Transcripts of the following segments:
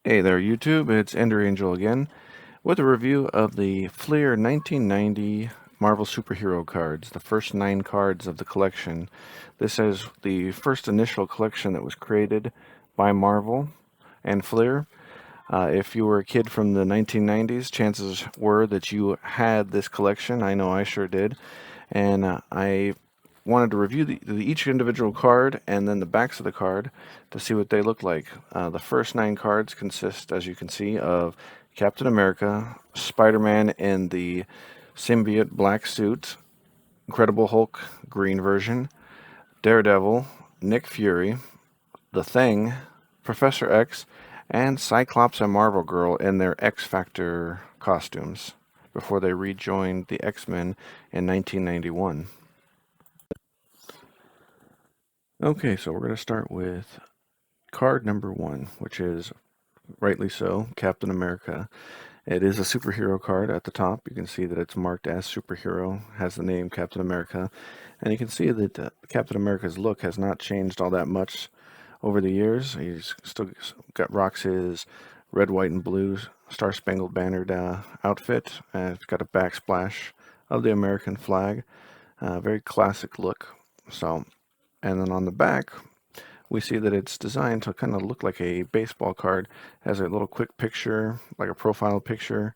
Hey there, YouTube. It's Ender Angel again with a review of the Fleer 1990 Marvel superhero cards, the first 9 cards of the collection. This is the first initial collection that was created by Marvel and Fleer. If you were a kid from the 1990s, chances were that you had this collection. I know I sure did. And I wanted to review each individual card and then the backs of the card to see what they look like. The first 9 cards consist, as you can see, of Captain America, Spider-Man in the symbiote black suit, Incredible Hulk green version, Daredevil, Nick Fury, The Thing, Professor X, and Cyclops and Marvel Girl in their X Factor costumes before they rejoined the X-Men in 1991. Okay, so we're going to start with card number 1, which is rightly so, Captain America. It is a superhero card at the top. You can see that it's marked as superhero, has the name Captain America, and you can see that Captain America's look has not changed all that much over the years. He's still rocks his red, white, and blue Star Spangled Bannered outfit. It's got a backsplash of the American flag. Very classic look. So, and then on the back, we see that it's designed to kind of look like a baseball card. It has a little quick picture, like a profile picture.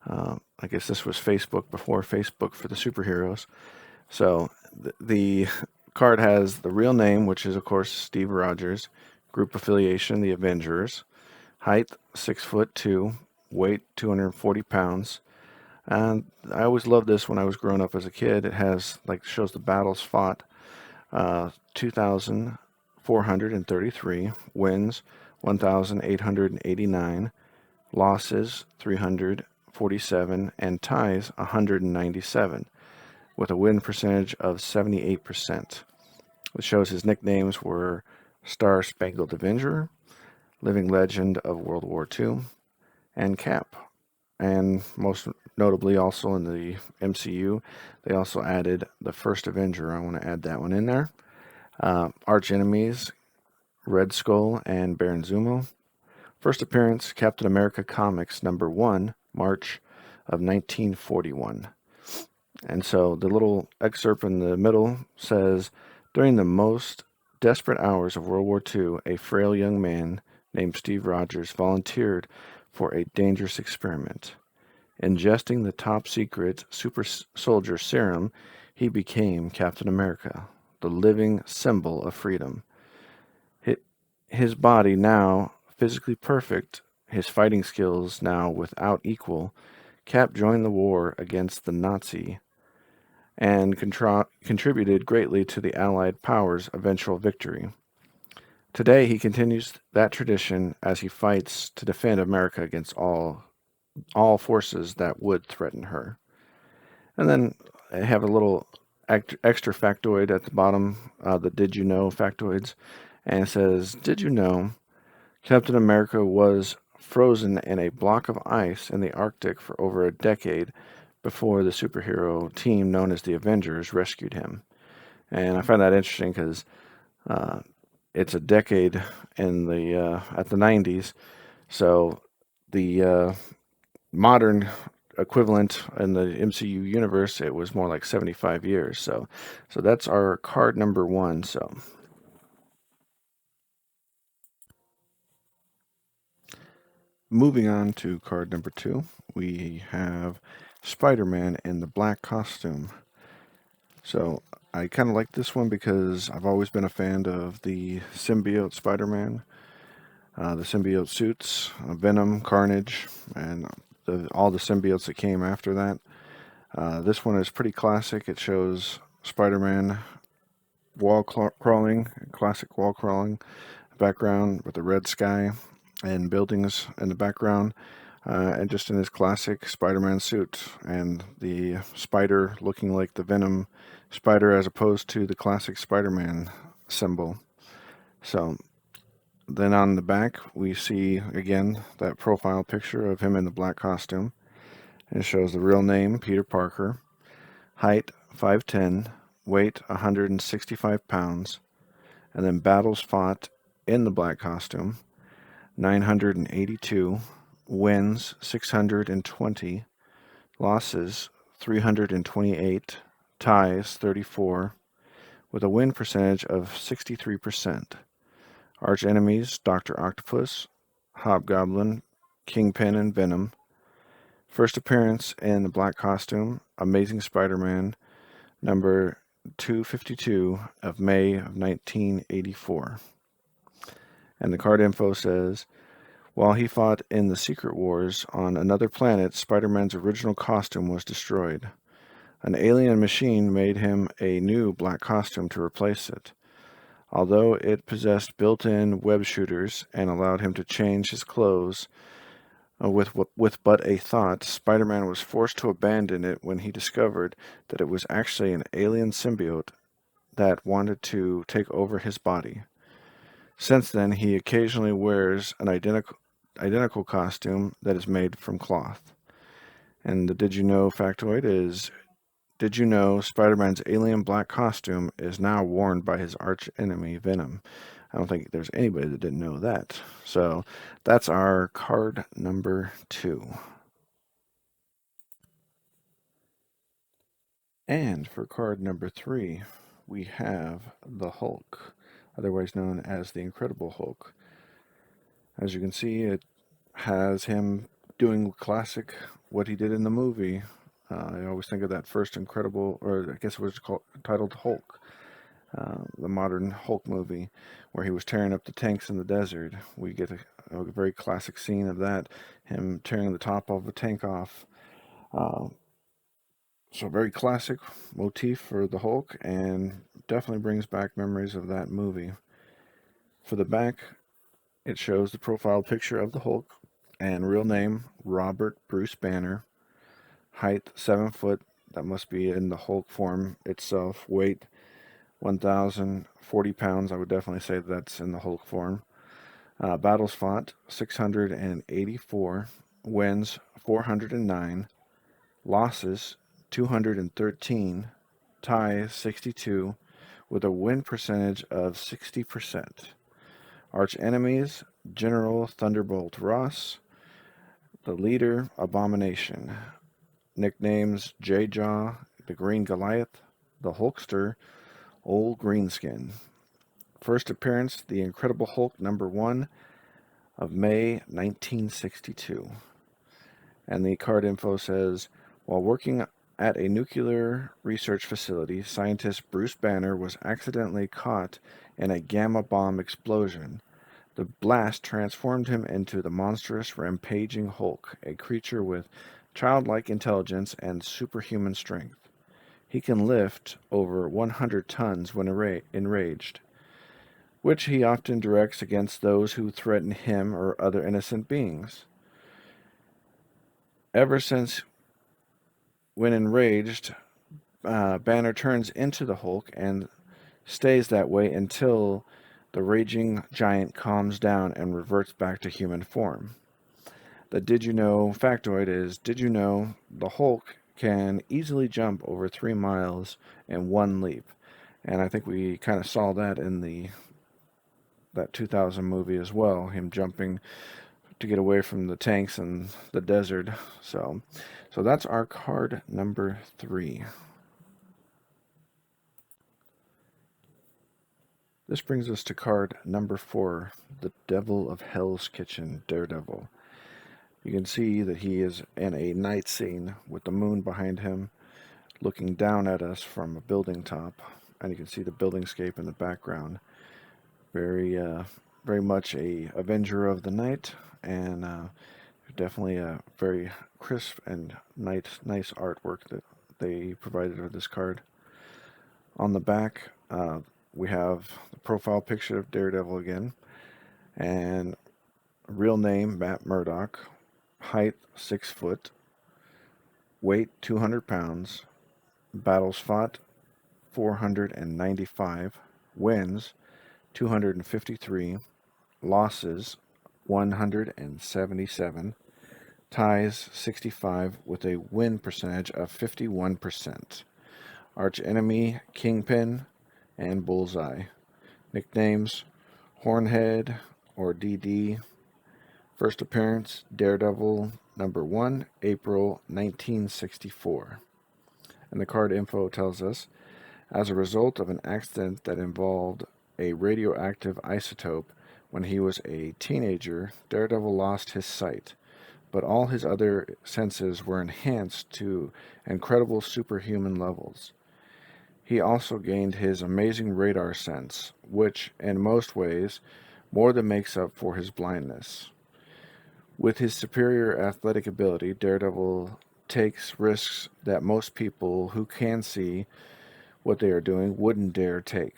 I guess this was Facebook before Facebook for the superheroes. So the card has the real name, which is, of course, Steve Rogers, group affiliation, the Avengers, height 6'2", weight 240 pounds. And I always loved this when I was growing up as a kid. It has, like, shows the battles fought. 2,433, wins 1,889, losses 347, and ties 197, with a win percentage of 78%. It shows his nicknames were Star Spangled Avenger, Living Legend of World War II, and Cap. And most notably, also in the MCU, they also added the first Avenger. I want to add that one in there. Arch enemies, Red Skull and Baron Zemo. First appearance, Captain America Comics #1, March of 1941. And so the little excerpt in the middle says, during the most desperate hours of World War II, a frail young man named Steve Rogers volunteered for a dangerous experiment. Ingesting the top secret super soldier serum, he became Captain America, the living symbol of freedom. His body now physically perfect, his fighting skills now without equal, Cap joined the war against the Nazi and contributed greatly to the Allied powers' eventual victory. Today, he continues that tradition as he fights to defend America against all forces that would threaten her. And then I have a little extra factoid at the bottom, the Did You Know factoids. And it says, did you know Captain America was frozen in a block of ice in the Arctic for over a decade before the superhero team known as the Avengers rescued him? And I find that interesting because it's a decade in the at the 90s. So the modern equivalent in the MCU universe, it was more like 75 years. So that's our card number 1. So moving on to card number 2, we have Spider-Man in the black costume. So I kind of like this one because I've always been a fan of the symbiote Spider-Man, the symbiote suits, Venom, Carnage, and all the symbiotes that came after that. This one is pretty classic. It shows Spider-Man wall crawling, classic wall crawling background with the red sky and buildings in the background, and just in his classic Spider-Man suit, and the spider looking like the Venom spider as opposed to the classic Spider-Man symbol. So then on the back, we see again that profile picture of him in the black costume. It shows the real name, Peter Parker, height 5'10", weight 165 pounds, and then battles fought in the black costume. 982, wins 620, losses 328, ties 34, with a win percentage of 63%. Arch enemies Dr. Octopus, Hobgoblin, Kingpin, and Venom. First appearance in the black costume, Amazing Spider-Man, number 252 of May of 1984. And the card info says, while he fought in the Secret Wars on another planet, Spider-Man's original costume was destroyed. An alien machine made him a new black costume to replace it. Although it possessed built-in web shooters and allowed him to change his clothes with but a thought, Spider-Man was forced to abandon it when he discovered that it was actually an alien symbiote that wanted to take over his body. Since then, he occasionally wears an identical costume that is made from cloth. And the did you know factoid is, did you know Spider-Man's alien black costume is now worn by his arch enemy Venom? I don't think there's anybody that didn't know that. So that's our card number 2. And for card number 3, we have the Hulk, otherwise known as the Incredible Hulk. As you can see, it has him doing classic what he did in the movie. I always think of that first Incredible, or I guess it was titled Hulk, the modern Hulk movie, where he was tearing up the tanks in the desert. We get a very classic scene of that, him tearing the top of a tank off. So very classic motif for the Hulk, and definitely brings back memories of that movie. For the back, it shows the profile picture of the Hulk, and real name, Robert Bruce Banner. Height, 7 foot. That must be in the Hulk form itself. Weight, 1,040 pounds. I would definitely say that's in the Hulk form. Battles fought, 684. Wins, 409. Losses, 213. Ties, 62. With a win percentage of 60%. Arch enemies, General Thunderbolt Ross. The leader, Abomination. Nicknames, J-Jaw, the Green Goliath, the Hulkster, Old Greenskin. First appearance, The Incredible Hulk number 1 of May 1962. And the card info says, while working at a nuclear research facility, scientist Bruce Banner was accidentally caught in a gamma bomb explosion. The blast transformed him into the monstrous, rampaging Hulk, a creature with childlike intelligence and superhuman strength. He can lift over 100 tons when enraged, which he often directs against those who threaten him or other innocent beings. Ever since when enraged, Banner turns into the Hulk and stays that way until the raging giant calms down and reverts back to human form. The did you know factoid is, did you know the Hulk can easily jump over 3 miles in one leap? And I think we kind of saw that in that 2000 movie as well, him jumping to get away from the tanks and the desert. So that's our card number 3. This brings us to card number 4, the Devil of Hell's Kitchen, Daredevil. You can see that he is in a night scene with the moon behind him, looking down at us from a building top, and you can see the buildingscape in the background. Very much a Avenger of the night, and definitely a very crisp and nice artwork that they provided with this card. On the back, we have the profile picture of Daredevil again, and real name Matt Murdock. Height 6 foot, weight 200 pounds, battles fought 495, wins 253, losses 177, ties 65 with a win percentage of 51%. Arch enemy Kingpin and Bullseye. Nicknames Hornhead or DD, First appearance, Daredevil #1, April 1964. And the card info tells us, as a result of an accident that involved a radioactive isotope when he was a teenager, Daredevil lost his sight, but all his other senses were enhanced to incredible superhuman levels. He also gained his amazing radar sense, which, in most ways, more than makes up for his blindness. With his superior athletic ability, Daredevil takes risks that most people who can see what they are doing wouldn't dare take.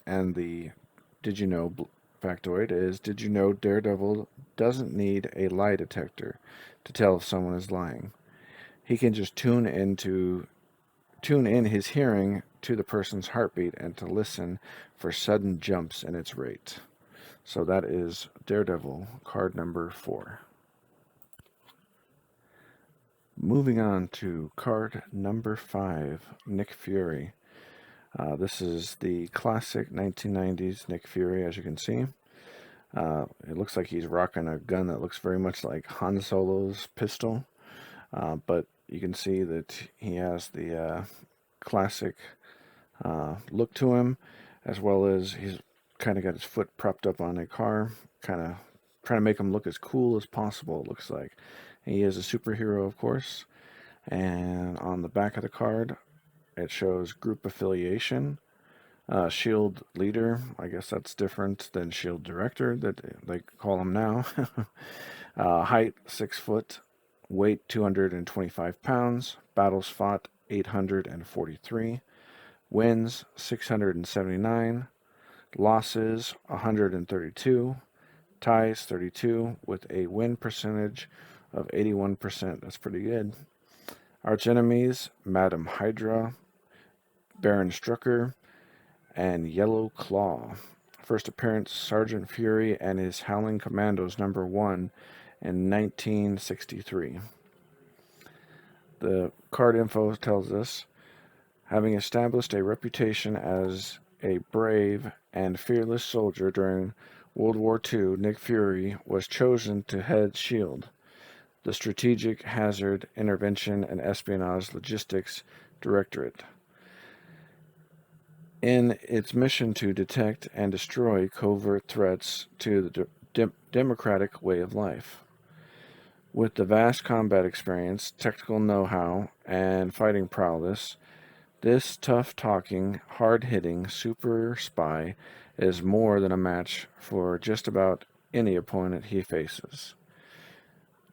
And the did you know factoid is, did you know Daredevil doesn't need a lie detector to tell if someone is lying? He can just tune in his hearing to the person's heartbeat and to listen for sudden jumps in its rate. So that is Daredevil, card number 4. Moving on to card number 5, Nick Fury. This is the classic 1990s Nick Fury, as you can see. It looks like he's rocking a gun that looks very much like Han Solo's pistol, but you can see that he has the classic look to him, as well as he's kind of got his foot propped up on a car, kind of trying to make him look as cool as possible, it looks like. He is a superhero, of course, and on the back of the card, it shows group affiliation, Shield leader. I guess that's different than Shield director that they call him now. Height 6 foot, weight 225 pounds, battles fought 843, wins 679, losses 132, ties 32, with a win percentage of 81%. That's pretty good. Arch enemies, Madam Hydra, Baron Strucker, and Yellow Claw. First appearance, Sergeant Fury and his Howling Commandos #1 in 1963. The card info tells us, having established a reputation as a brave and fearless soldier during World War II, Nick Fury was chosen to head S.H.I.E.L.D., the Strategic Hazard Intervention and Espionage Logistics Directorate, in its mission to detect and destroy covert threats to the democratic way of life. With the vast combat experience, technical know-how, and fighting prowess, this tough-talking, hard-hitting super spy is more than a match for just about any opponent he faces.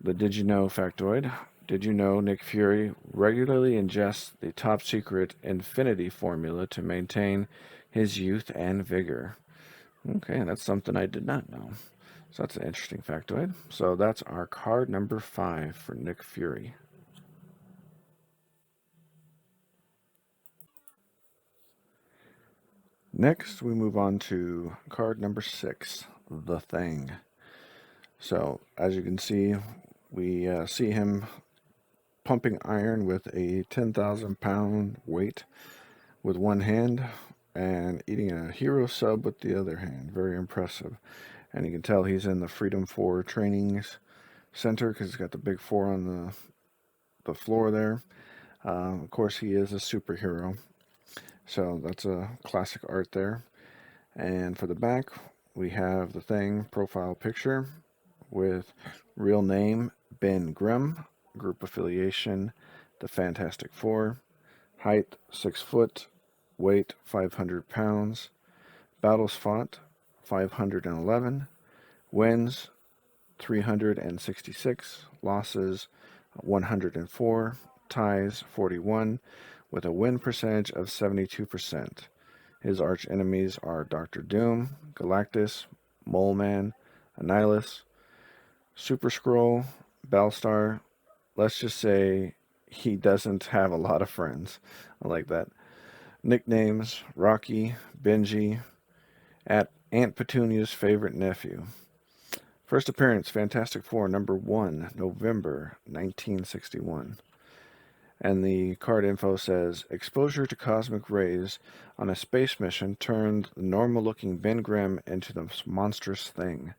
The Did You Know factoid. Did you know Nick Fury regularly ingests the top-secret Infinity formula to maintain his youth and vigor? Okay, that's something I did not know. So that's an interesting factoid. So that's our card number 5 for Nick Fury. Next, we move on to card number 6, The Thing. So, as you can see, we see him pumping iron with a 10,000-pound weight with one hand and eating a hero sub with the other hand. Very impressive. And you can tell he's in the Freedom 4 training center because he's got the big 4 on the floor there. Of course, he is a superhero. So that's a classic art there. And for the back, we have the Thing profile picture with real name Ben Grimm, group affiliation the Fantastic Four, height 6 foot, weight 500 pounds, battles fought 511, wins 366, losses 104, ties 41, with a win percentage of 72%. His arch enemies are Doctor Doom, Galactus, Mole Man, Annihilus, Super Skrull, Battlestar. Let's just say he doesn't have a lot of friends. I like that. Nicknames, Rocky, Benji, Aunt Petunia's favorite nephew. First appearance, Fantastic Four #1, November 1961. And the card info says, exposure to cosmic rays on a space mission turned the normal-looking Ben Grimm into the monstrous Thing.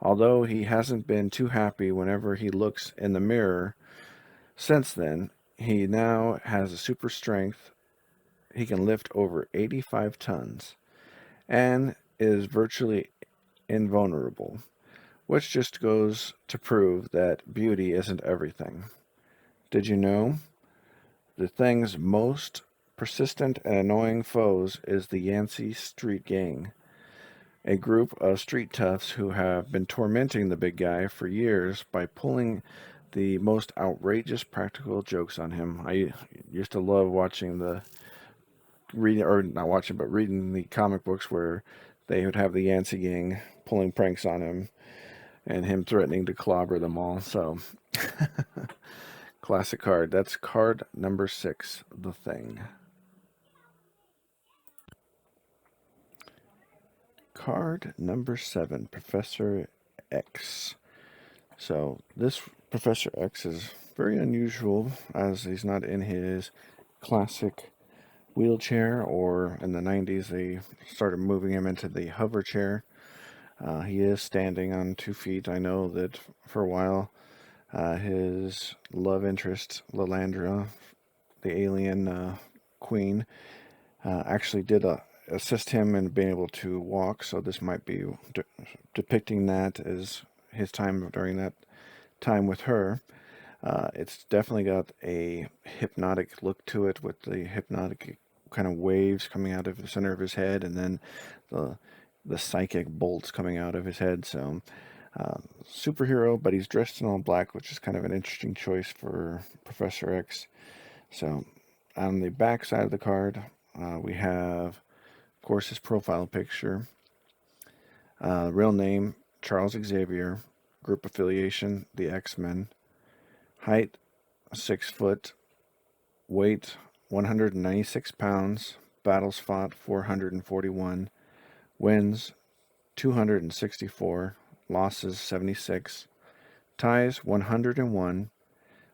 Although he hasn't been too happy whenever he looks in the mirror since then, he now has a super strength. He can lift over 85 tons and is virtually invulnerable, which just goes to prove that beauty isn't everything. Did you know? The thing's most persistent and annoying foes is the Yancey Street Gang, a group of street toughs who have been tormenting the big guy for years by pulling the most outrageous practical jokes on him. I used to love watching reading, or not watching, but reading the comic books where they would have the Yancey Gang pulling pranks on him and him threatening to clobber them all. So, classic card. That's card number 6, The Thing. Card number 7, Professor X. So this Professor X is very unusual as he's not in his classic wheelchair, or in the 90s they started moving him into the hover chair. He is standing on 2 feet. I know that for a while his love interest, Lilandra, the alien queen, actually did assist him in being able to walk, so this might be depicting that as his time during that time with her. It's definitely got a hypnotic look to it, with the hypnotic kind of waves coming out of the center of his head, and then the psychic bolts coming out of his head. So superhero, but he's dressed in all black, which is kind of an interesting choice for Professor X. So on the back side of the card, we have, of course, his profile picture. Real name, Charles Xavier. Group affiliation, the X-Men. Height, 6 foot. Weight, 196 pounds. Battles fought, 441. Wins, 264. Losses, 76. Ties, 101.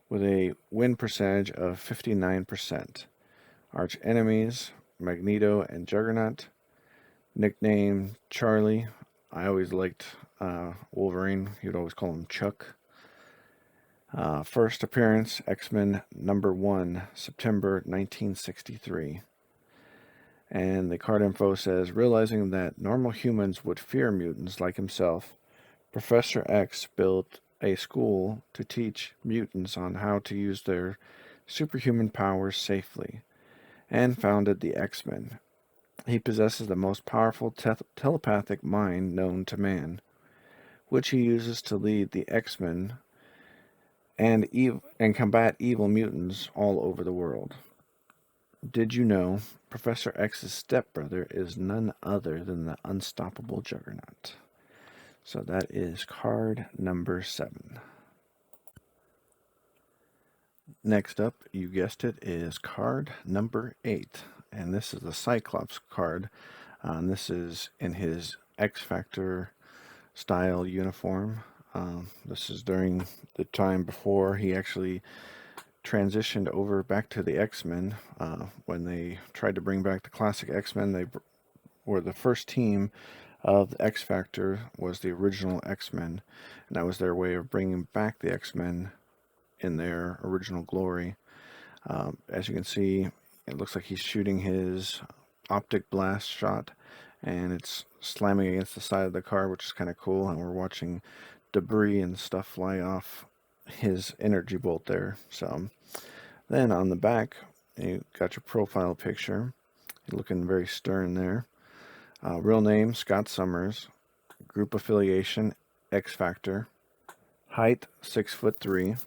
With a win percentage of 59%. Arch enemies, Magneto and Juggernaut. Nickname, Charlie. I always liked Wolverine. He would always call him Chuck. First appearance, X-Men number 1, September 1963. And the card info says, realizing that normal humans would fear mutants like himself, Professor X built a school to teach mutants on how to use their superhuman powers safely, and founded the X-Men. He possesses the most powerful telepathic mind known to man, which he uses to lead the X-Men and combat evil mutants all over the world. Did you know Professor X's stepbrother is none other than the unstoppable Juggernaut? So that is card number 7. Next up, you guessed it, is card number 8. And this is the Cyclops card. This is in his X Factor style uniform. This is during the time before he actually transitioned over back to the X-Men. When they tried to bring back the classic X-Men, they were the first team of the X Factor, was the original X-Men, and that was their way of bringing back the X-Men in their original glory. As you can see, it looks like he's shooting his optic blast shot, and it's slamming against the side of the car, which is kind of cool, and we're watching debris and stuff fly off his energy bolt there. So then on the back, you got your profile picture. You're looking very stern there. Real name, Scott Summers. Group affiliation, X Factor. Height, 6'3".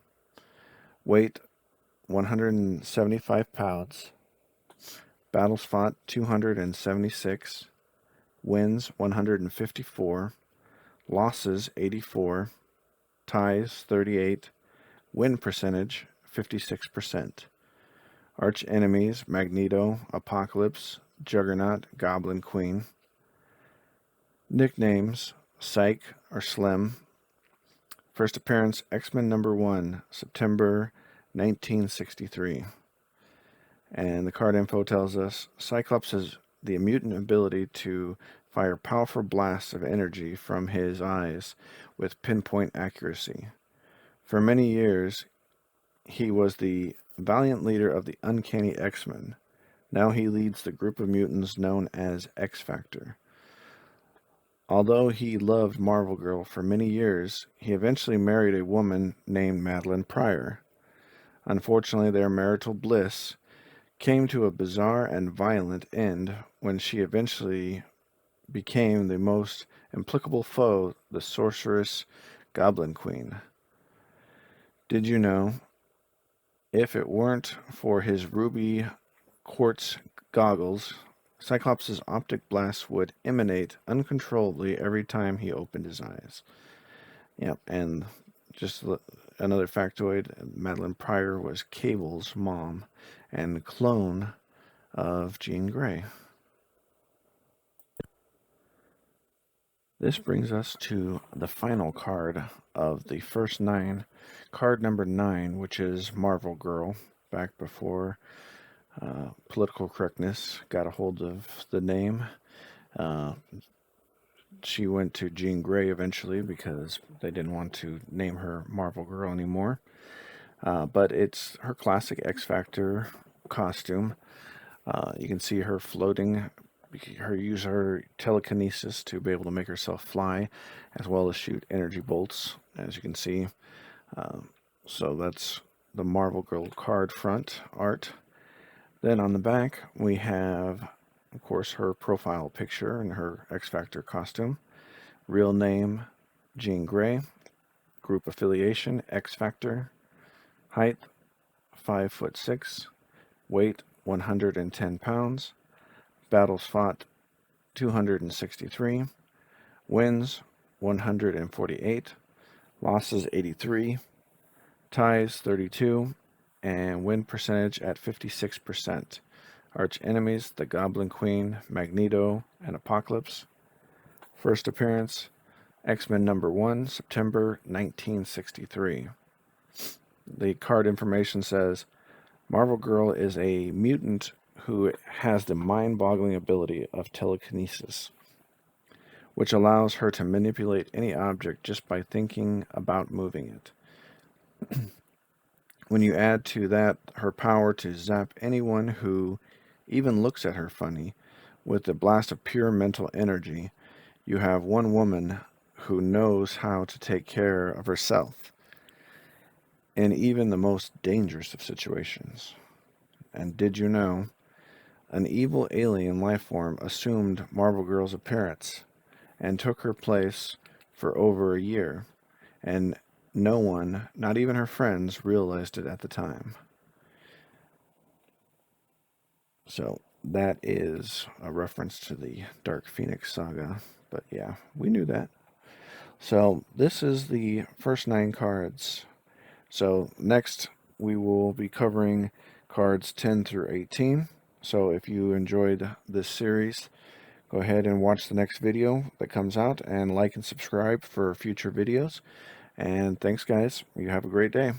Weight, 175 pounds. Battles fought, 276. Wins, 154. Losses, 84. Ties, 38. Win percentage, 56%. Arch enemies, Magneto, Apocalypse, Juggernaut, Goblin Queen. Nicknames, Psych or Slim. First appearance, X-Men number 1, September 1963. And the card info tells us Cyclops has the mutant ability to fire powerful blasts of energy from his eyes with pinpoint accuracy. For many years, he was the valiant leader of the Uncanny X-Men. Now he leads the group of mutants known as X-Factor. Although he loved Marvel Girl for many years, he eventually married a woman named Madeline Pryor. Unfortunately, their marital bliss came to a bizarre and violent end when she eventually became the most implacable foe, the sorceress Goblin Queen. Did you know, if it weren't for his ruby quartz goggles, Cyclops' optic blasts would emanate uncontrollably every time he opened his eyes. Yep, and just another factoid, Madeline Pryor was Cable's mom and clone of Jean Grey. This brings us to the final card of the first 9. Card number 9, which is Marvel Girl, back before political correctness got a hold of the name. She went to Jean Grey eventually because they didn't want to name her Marvel Girl anymore. But it's her classic X-Factor costume. You can see her floating, use her telekinesis to be able to make herself fly, as well as shoot energy bolts, as you can see. So that's the Marvel Girl card front art. Then on the back, we have, of course, her profile picture and her X-Factor costume. Real name, Jean Grey. Group affiliation, X-Factor. Height, 5'6". Weight, 110 pounds. Battles fought, 263. Wins, 148. Losses, 83. Ties, 32. And win percentage at 56%. Arch enemies, the Goblin Queen, Magneto, and Apocalypse. First appearance, X-Men number 1, September 1963. The card information says, Marvel Girl is a mutant who has the mind-boggling ability of telekinesis, which allows her to manipulate any object just by thinking about moving it. When you add to that her power to zap anyone who even looks at her funny with a blast of pure mental energy, you have one woman who knows how to take care of herself in even the most dangerous of situations. And did you know, an evil alien life form assumed Marvel Girl's appearance and took her place for over a year, and no one, not even her friends, realized it at the time. So that is a reference to the Dark Phoenix saga. But yeah, we knew that. So this is the first 9 cards. So next we will be covering cards 10 through 18. So if you enjoyed this series, go ahead and watch the next video that comes out and like and subscribe for future videos. And thanks, guys. You have a great day.